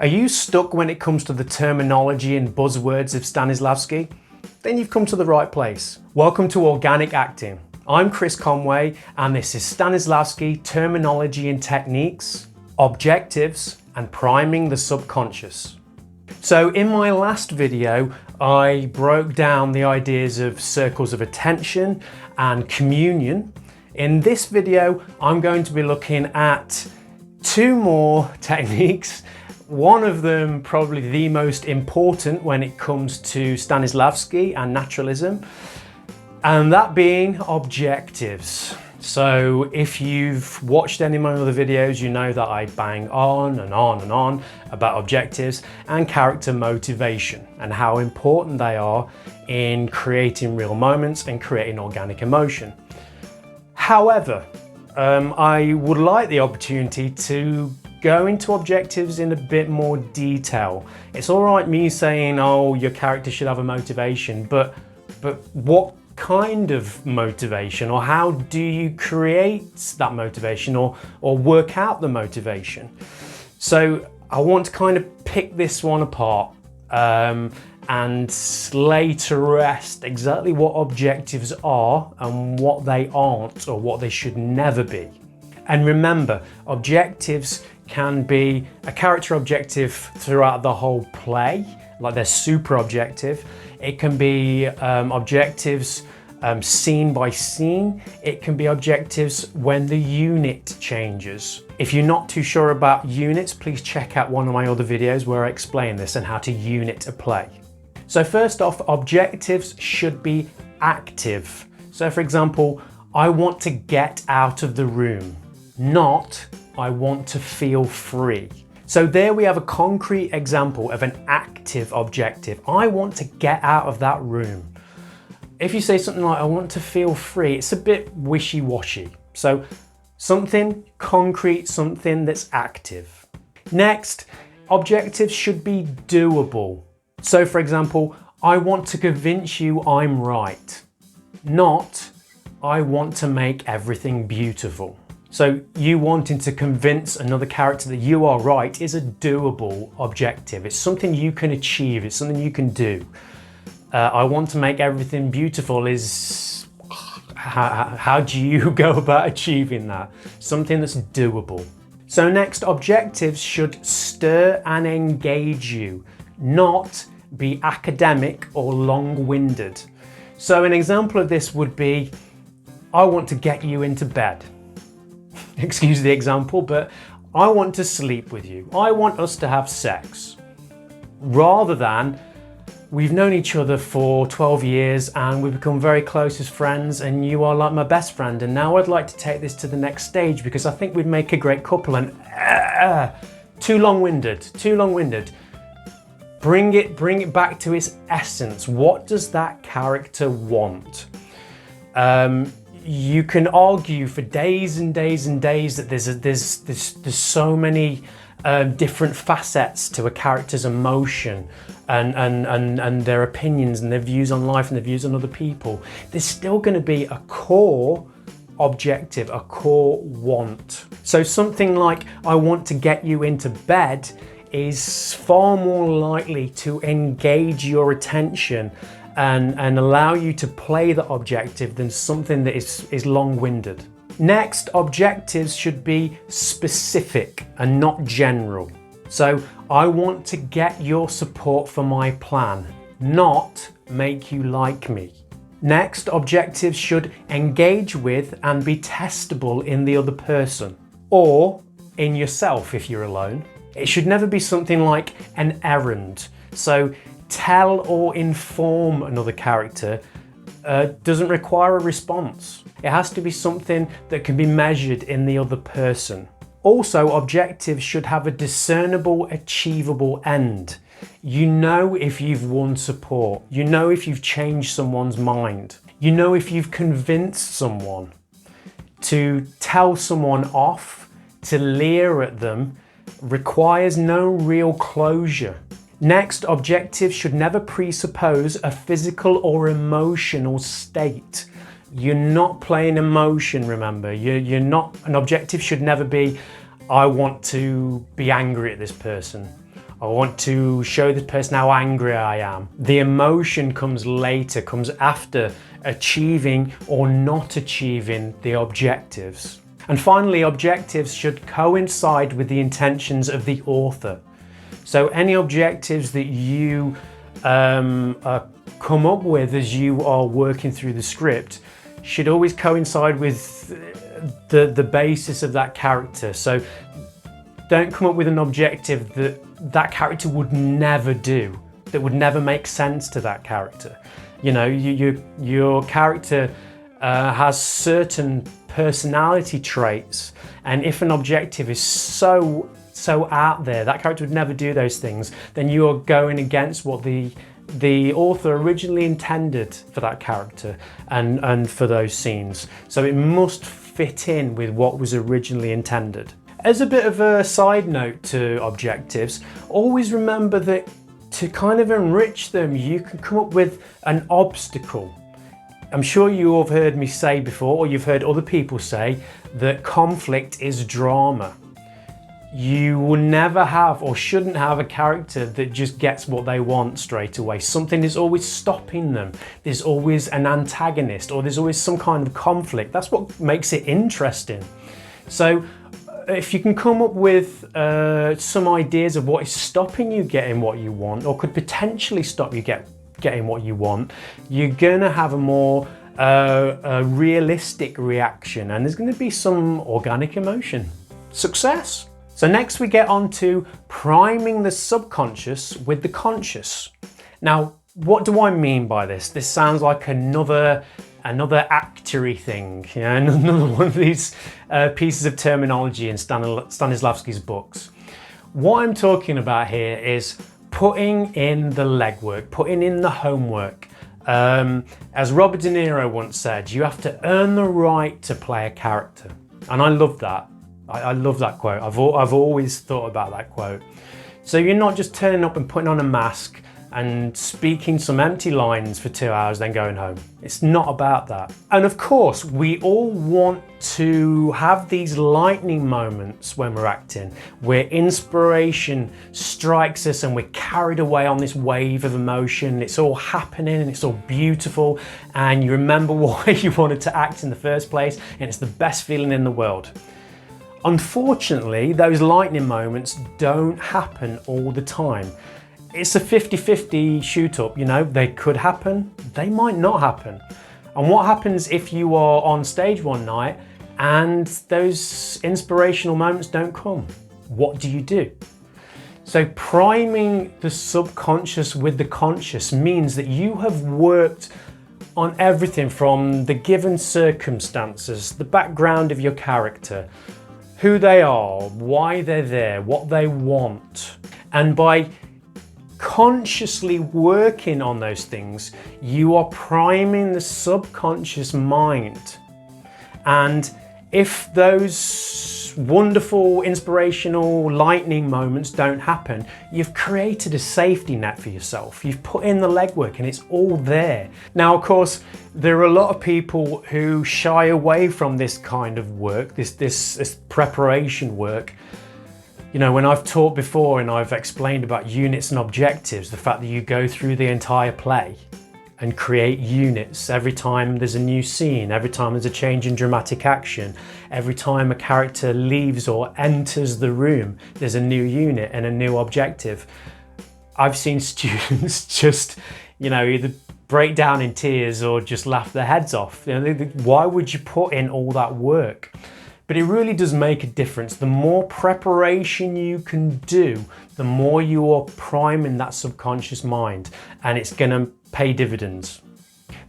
Are you stuck when it comes to the terminology and buzzwords of Stanislavski? Then you've come to the right place. Welcome to Organic Acting. I'm Chris Conway and this is Stanislavski Terminology and Techniques, Objectives and Priming the Subconscious. So in my last video, I broke down the ideas of circles of attention and communion. In this video, I'm going to be looking at two more techniques. One of them probably the most important when it comes to Stanislavski and naturalism, and that being objectives. So if you've watched any of my other videos, you know that I bang on and on and on about objectives and character motivation and how important they are in creating real moments and creating organic emotion. However, I would like the opportunity to go into objectives in a bit more detail. It's all right me saying, oh, your character should have a motivation, but what kind of motivation, or how do you create that motivation or work out the motivation? So I want to kind of pick this one apart and lay to rest exactly what objectives are and what they aren't, or what they should never be. And remember, objectives can be a character objective throughout the whole play, like they're super objective. It can be objectives scene by scene. It can be objectives when the unit changes. If you're not too sure about units, please check out one of my other videos where I explain this and how to unit a play. So first off, objectives should be active. So for example, I want to get out of the room, not I want to feel free. So there we have a concrete example of an active objective. I want to get out of that room. If you say something like, I want to feel free, it's a bit wishy-washy. So something concrete, something that's active. Next, objectives should be doable. So for example, I want to convince you I'm right, not I want to make everything beautiful. So you wanting to convince another character that you are right is a doable objective. It's something you can achieve, it's something you can do. I want to make everything beautiful is, how do you go about achieving that? Something that's doable. So next, objectives should stir and engage you, not be academic or long-winded. So an example of this would be, I want to get you into bed. Excuse the example, but I want to sleep with you. I want us to have sex. Rather than, we've known each other for 12 years and we've become very close as friends and you are like my best friend, and now I'd like to take this to the next stage because I think we'd make a great couple. And too long-winded. Bring it back to its essence. What does that character want? You can argue for days and days and days that there's so many different facets to a character's emotion and their opinions and their views on life and their views on other people. There's still going to be a core objective, a core want. So something like, I want to get you into bed, is far more likely to engage your attention and allow you to play the objective than something that is long-winded. Next, objectives should be specific and not general. So I want to get your support for my plan, not make you like me. Next, objectives should engage with and be testable in the other person, or in yourself if you're alone. It should never be something like an errand. So tell or inform another character doesn't require a response. It has to be something that can be measured in the other person. Also, objectives should have a discernible, achievable end. You know if you've won support. You know if you've changed someone's mind. You know if you've convinced someone. To tell someone off, to leer at them, requires no real closure. Next, objectives should never presuppose a physical or emotional state. You're not playing emotion, remember. You're not, an objective should never be, I want to be angry at this person. I want to show this person how angry I am. The emotion comes later, comes after achieving or not achieving the objectives. And finally, objectives should coincide with the intentions of the author. So any objectives that you come up with as you are working through the script should always coincide with the basis of that character. So don't come up with an objective that character would never do, that would never make sense to that character. You know, your character has certain personality traits, and if an objective is so out there, that character would never do those things, then you are going against what the author originally intended for that character and for those scenes. So it must fit in with what was originally intended. As a bit of a side note to objectives, always remember that to kind of enrich them, you can come up with an obstacle. I'm sure you have heard me say before, or you've heard other people say, that conflict is drama. You will never have or shouldn't have a character that just gets what they want straight away. Something is always stopping them. There's always an antagonist, or there's always some kind of conflict. That's what makes it interesting. So if you can come up with some ideas of what is stopping you getting what you want, or could potentially stop you getting what you want, you're gonna have a more realistic reaction, and there's gonna be some organic emotion. Success! So next we get on to priming the subconscious with the conscious. Now, what do I mean by this? This sounds like another actory thing, you know, another one of these pieces of terminology in Stanislavski's books. What I'm talking about here is putting in the legwork, putting in the homework. As Robert De Niro once said, you have to earn the right to play a character. And I love that. I love that quote. I've always thought about that quote. So you're not just turning up and putting on a mask and speaking some empty lines for 2 hours, then going home. It's not about that. And of course, we all want to have these lightning moments when we're acting, where inspiration strikes us and we're carried away on this wave of emotion. It's all happening and it's all beautiful, and you remember why you wanted to act in the first place, and it's the best feeling in the world. Unfortunately, those lightning moments don't happen all the time. It's a 50-50 shoot up, you know, they could happen, they might not happen. And what happens if you are on stage one night and those inspirational moments don't come? What do you do? So priming the subconscious with the conscious means that you have worked on everything from the given circumstances, the background of your character, who they are, why they're there, what they want. And by consciously working on those things, you are priming the subconscious mind. And if those wonderful, inspirational, lightning moments don't happen, you've created a safety net for yourself. You've put in the legwork and it's all there. Now, of course, there are a lot of people who shy away from this kind of work, this preparation work. You know, when I've taught before and I've explained about units and objectives, the fact that you go through the entire play and create units every time there's a new scene, every time there's a change in dramatic action, every time a character leaves or enters the room, there's a new unit and a new objective. I've seen students just, you know, either break down in tears or just laugh their heads off. You know, why would you put in all that work? But it really does make a difference. The more preparation you can do, the more you are priming that subconscious mind, and it's gonna pay dividends.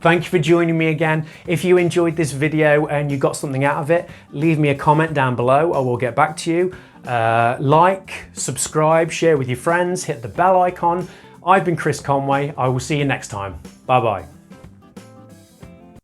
Thank you for joining me again. If you enjoyed this video and you got something out of it, leave me a comment down below. I will get back to you. Like, subscribe, share with your friends, hit the bell icon. I've been Chris Conway. I will see you next time. Bye-bye.